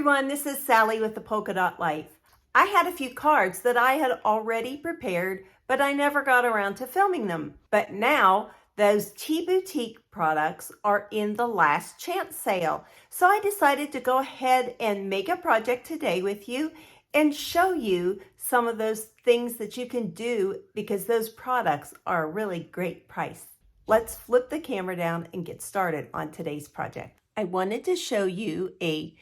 everyone, this is Sally with the Polka Dot Life. I had a few cards that I had already prepared, but I never got around to filming them. But now those Tea Boutique products are in the last chance sale. So I decided to go ahead and make a project today with you and show you some of those things that you can do because those products are a really great price. Let's flip the camera down and get started on today's project. I wanted to show you a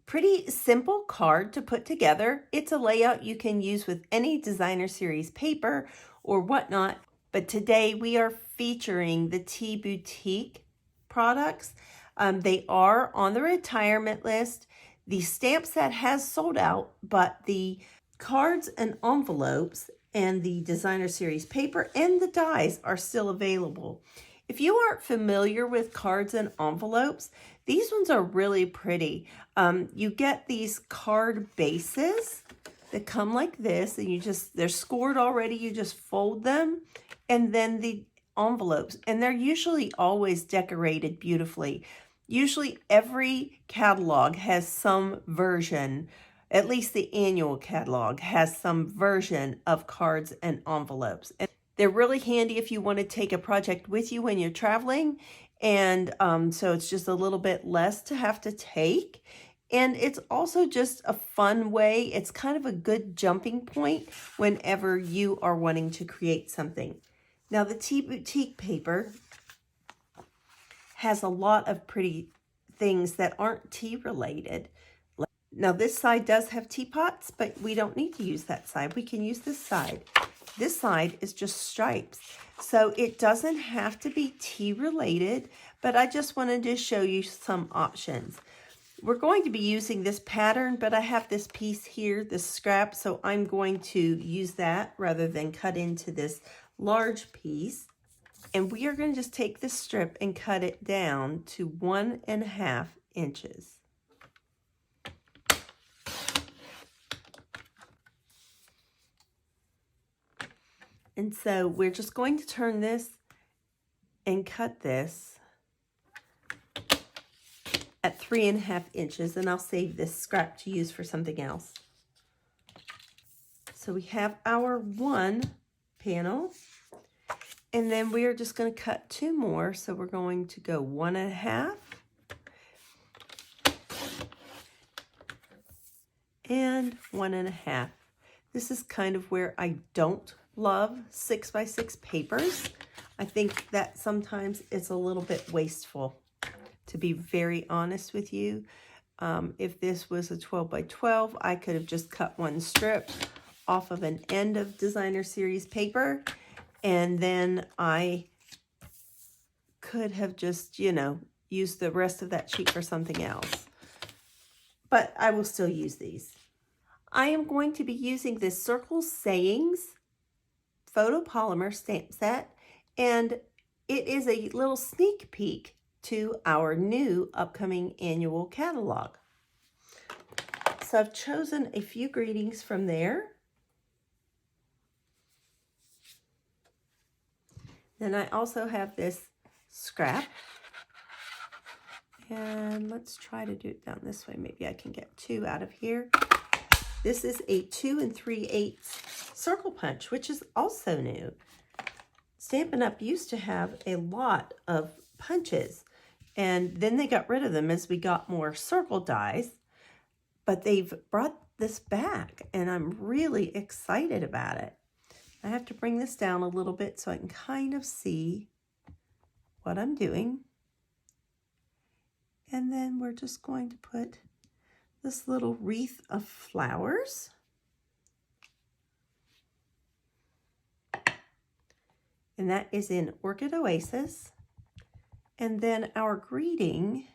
pretty simple card to put together. It's a layout you can use with any designer series paper or whatnot, but today we are featuring the Tea Boutique products. They are on the retirement list. The stamp set has sold out, but the cards and envelopes and the designer series paper and the dies are still available. If you aren't familiar with cards and envelopes, these ones are really pretty. You get these card bases that come like this, and they're scored already. You just fold them, and then the envelopes, and they're usually always decorated beautifully. Usually every catalog has some version, at least the annual catalog has some version of cards and envelopes. And they're really handy if you want to take a project with you when you're traveling. And so it's just a little bit less to have to take. And it's also just a fun way. It's kind of a good jumping point whenever you are wanting to create something. Now the Tea Boutique paper has a lot of pretty things that aren't tea related. Now this side does have teapots, but we don't need to use that side. We can use this side. This side is just stripes. So it doesn't have to be tea related, but I just wanted to show you some options. We're going to be using this pattern, but I have this piece here, this scrap, so I'm going to use that rather than cut into this large piece. And we are going to just take this strip and cut it down to 1.5 inches. And so we're just going to turn this and cut this at 3.5 inches, and I'll save this scrap to use for something else. So we have our one panel, and then we are just going to cut 2 more. So we're going to go 1.5 and 1.5. This is kind of where I don't love 6x6 papers. I think that sometimes it's a little bit wasteful, to be very honest with you. If this was a 12x12, I could have just cut one strip off of an end of designer series paper, and then I could have just, used the rest of that sheet for something else. But I will still use these. I am going to be using this Circle Sayings photopolymer stamp set, and it is a little sneak peek to our new upcoming annual catalog. So I've chosen a few greetings from there. Then I also have this scrap, and let's try to do it down this way. Maybe I can get 2 out of here. This is a 2 3/8 circle punch, which is also new. Stampin' Up used to have a lot of punches, and then they got rid of them as we got more circle dies, but they've brought this back, and I'm really excited about it. I have to bring this down a little bit so I can kind of see what I'm doing. And then we're just going to put this little wreath of flowers. And that is in Orchid Oasis. And then our greeting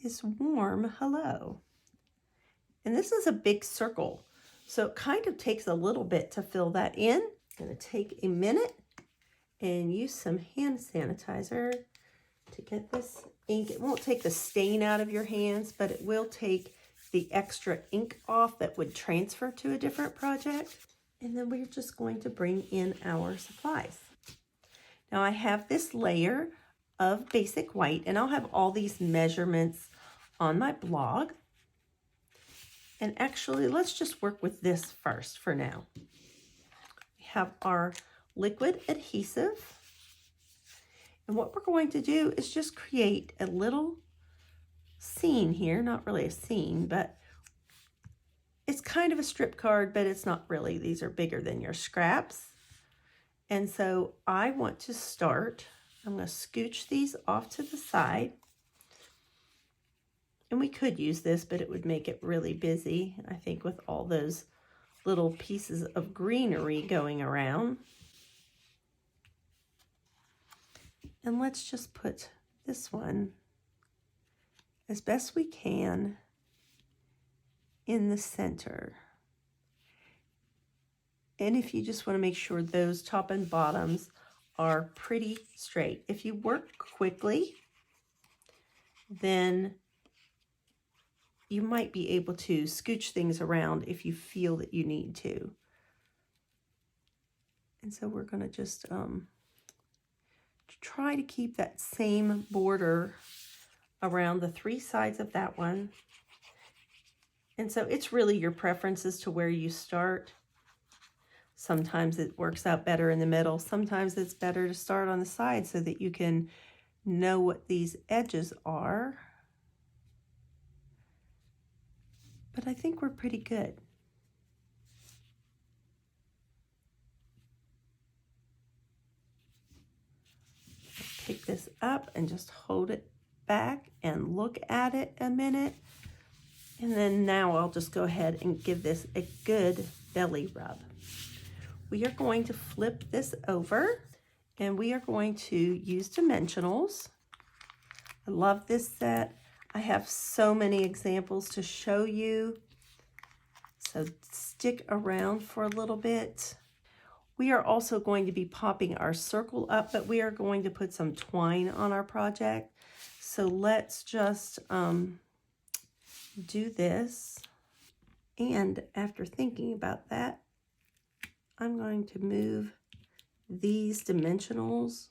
is Warm Hello. And this is a big circle, so it kind of takes a little bit to fill that in. I'm going to take a minute and use some hand sanitizer to get this ink. It won't take the stain out of your hands, but it will take the extra ink off that would transfer to a different project. And then we're just going to bring in our supplies. Now I have this layer of basic white, and I'll have all these measurements on my blog. And actually, let's just work with this first for now. We have our liquid adhesive. And what we're going to do is just create a little scene here. Not really a scene, but it's kind of a strip card, but it's not really. These are bigger than your scraps. And so I want to start, I'm going to scooch these off to the side. And we could use this, but it would make it really busy, I think, with all those little pieces of greenery going around. And let's just put this one as best we can in the center. And if you just want to make sure those top and bottoms are pretty straight. If you work quickly, then you might be able to scooch things around if you feel that you need to. And so we're going to just try to keep that same border around the three sides of that one. And so it's really your preference as to where you start. Sometimes it works out better in the middle. Sometimes it's better to start on the side so that you can know what these edges are. But I think we're pretty good. Pick this up and just hold it back and look at it a minute. And then now I'll just go ahead and give this a good belly rub. We are going to flip this over and we are going to use dimensionals. I love this set. I have so many examples to show you. So stick around for a little bit. We are also going to be popping our circle up, but we are going to put some twine on our project. So let's just do this. And after thinking about that, I'm going to move these dimensionals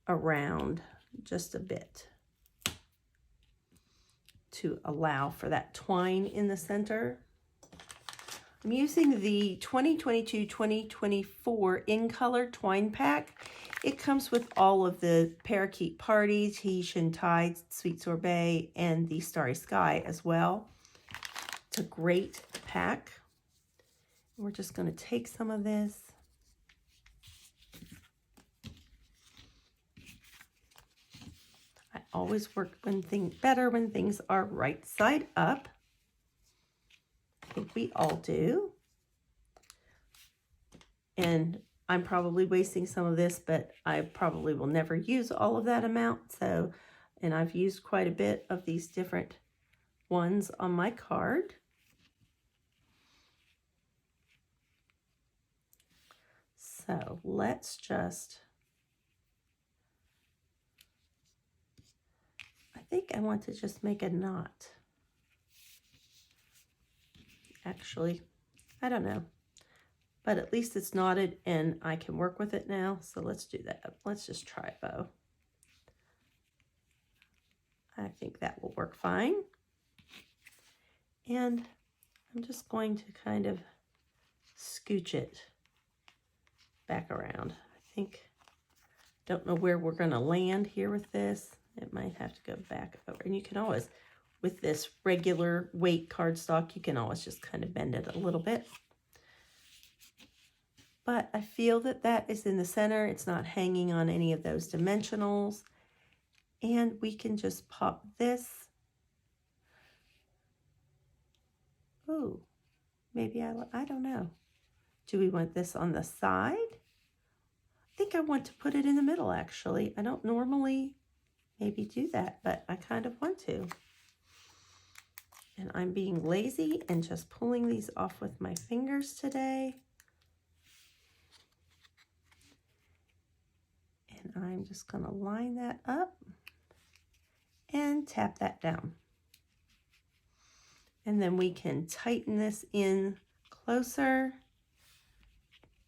around just a bit to allow for that twine in the center. I'm using the 2022-2024 In Color Twine Pack. It comes with all of the Parakeet Party, Tahitian Tide, Sweet Sorbet, and the Starry Sky as well. It's a great pack. We're just going to take some of this. I always work better when things are right side up. I think we all do. And I'm probably wasting some of this, but I probably will never use all of that amount. So, and I've used quite a bit of these different ones on my card. So let's just, I think I want to just make a knot. Actually, I don't know, but at least it's knotted and I can work with it now. So let's do that. Let's just try a bow. I think that will work fine. And I'm just going to kind of scooch it back around. I think, don't know where we're going to land here with this. It might have to go back over. And you can always, with this regular weight cardstock, you can always just kind of bend it a little bit. But I feel that that is in the center. It's not hanging on any of those dimensionals. And we can just pop this. Oh, maybe I don't know. Do we want this on the side? I think I want to put it in the middle, actually. I don't normally maybe do that, but I kind of want to. And I'm being lazy and just pulling these off with my fingers today. And I'm just going to line that up and tap that down. And then we can tighten this in closer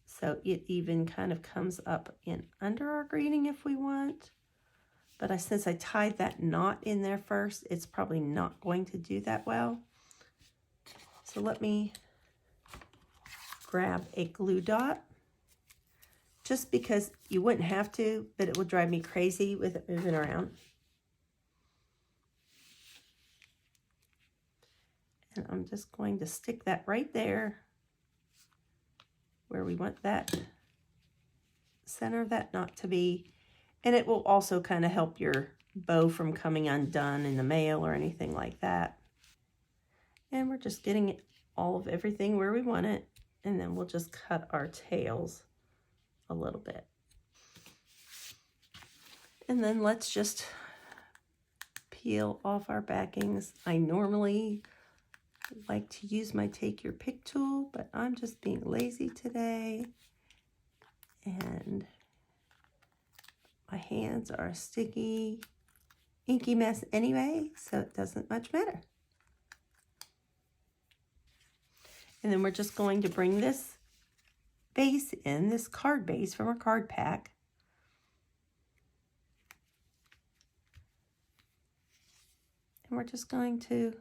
so it even kind of comes up in under our greening if we want. But since I tied that knot in there first, it's probably not going to do that well. So let me grab a glue dot, just because you wouldn't have to, but it would drive me crazy with it moving around. And I'm just going to stick that right there where we want that center of that knot to be. And it will also kind of help your bow from coming undone in the mail or anything like that. And we're just getting all of everything where we want it. And then we'll just cut our tails a little bit. And then let's just peel off our backings. I normally like to use my take your pick tool, but I'm just being lazy today. And my hands are a sticky, inky mess anyway, so it doesn't much matter. And then we're just going to bring this base in, this card base from our card pack. And we're just going to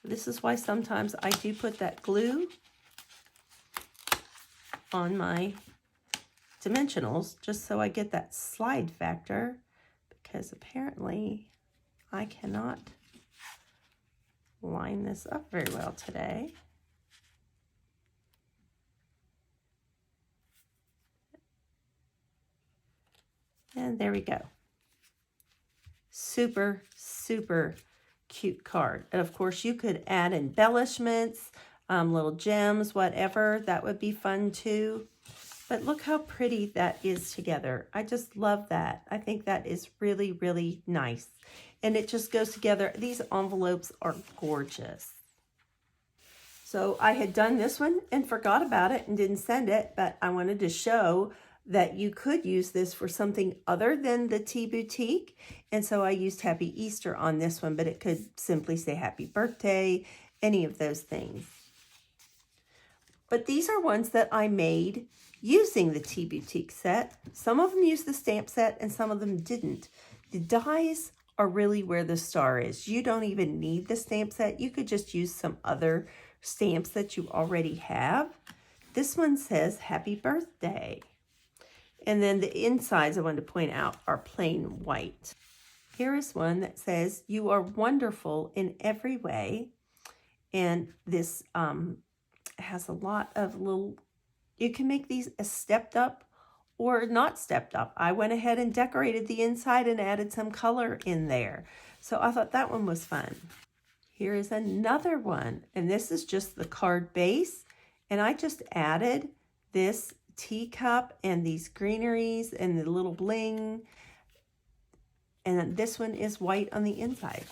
this is why sometimes I do put that glue on my dimensionals, just so I get that slide factor, because apparently I cannot line this up very well today. And there we go. Super, super cute card. And of course you could add embellishments, little gems, whatever. That would be fun too. But look how pretty that is together. I just love that. I think that is really, really nice. And it just goes together. These envelopes are gorgeous. So I had done this one and forgot about it and didn't send it, but I wanted to show that you could use this for something other than the Tea Boutique. And so I used Happy Easter on this one, but it could simply say Happy Birthday, any of those things. But these are ones that I made using the Tea Boutique set. Some of them used the stamp set and some of them didn't. The dies are really where the star is. You don't even need the stamp set. You could just use some other stamps that you already have. This one says Happy Birthday. And then the insides I wanted to point out are plain white. Here is one that says, you are wonderful in every way. And this has a lot of little, you can make these a stepped up or not stepped up. I went ahead and decorated the inside and added some color in there. So I thought that one was fun. Here is another one. And this is just the card base. And I just added this teacup and these greeneries and the little bling, and this one is white on the inside.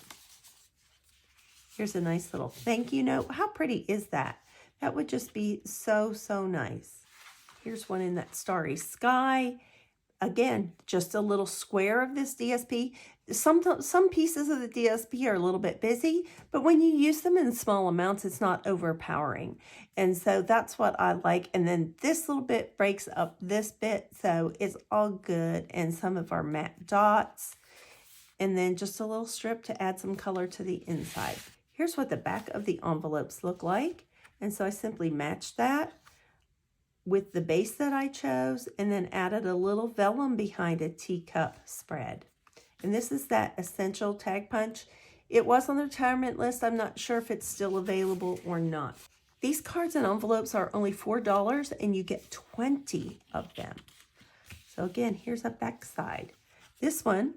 Here's a nice little thank you note. How pretty is that? That would just be so, so nice. Here's one in that starry sky. Again, just a little square of this DSP. Some pieces of the DSP are a little bit busy, but when you use them in small amounts, it's not overpowering. And so that's what I like. And then this little bit breaks up this bit, so it's all good. And some of our matte dots. And then just a little strip to add some color to the inside. Here's what the back of the envelopes look like. And so I simply matched that with the base that I chose and then added a little vellum behind a teacup spread. And this is that essential tag punch. It was on the retirement list. I'm not sure if it's still available or not. These cards and envelopes are only $4 and you get 20 of them. So again, here's a back side. This one,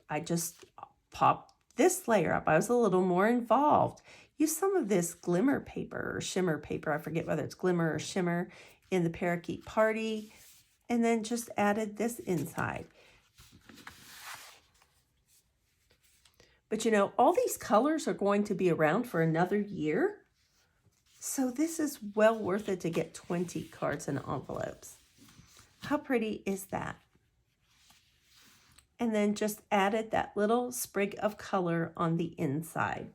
I just popped this layer up. I was a little more involved. Use some of this glimmer paper or shimmer paper. I forget whether it's glimmer or shimmer in the Parakeet Party. And then just added this inside. But you know, all these colors are going to be around for another year. So this is well worth it to get 20 cards and envelopes. How pretty is that? And then just added that little sprig of color on the inside.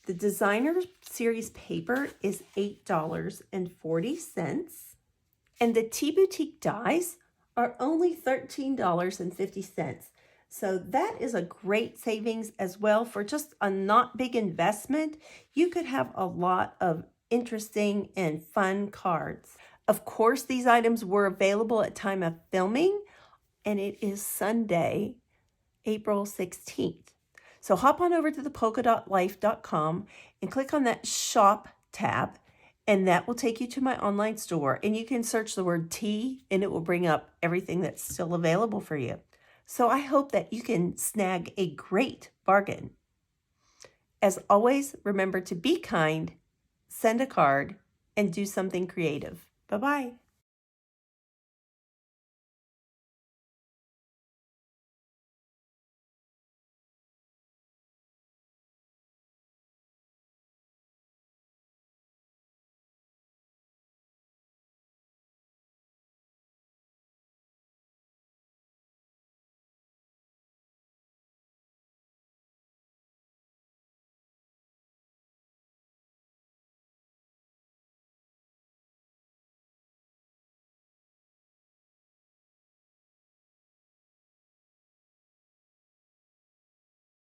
The designer series paper is $8.40. And the Tea Boutique dies are only $13.50. So that is a great savings as well. For just a not big investment, you could have a lot of interesting and fun cards. Of course, these items were available at time of filming, and it is Sunday, April 16th. So hop on over to thepolkadotlife.com and click on that shop tab, and that will take you to my online store. And you can search the word tea, and it will bring up everything that's still available for you. So I hope that you can snag a great bargain. As always, remember to be kind, send a card, and do something creative. Bye-bye.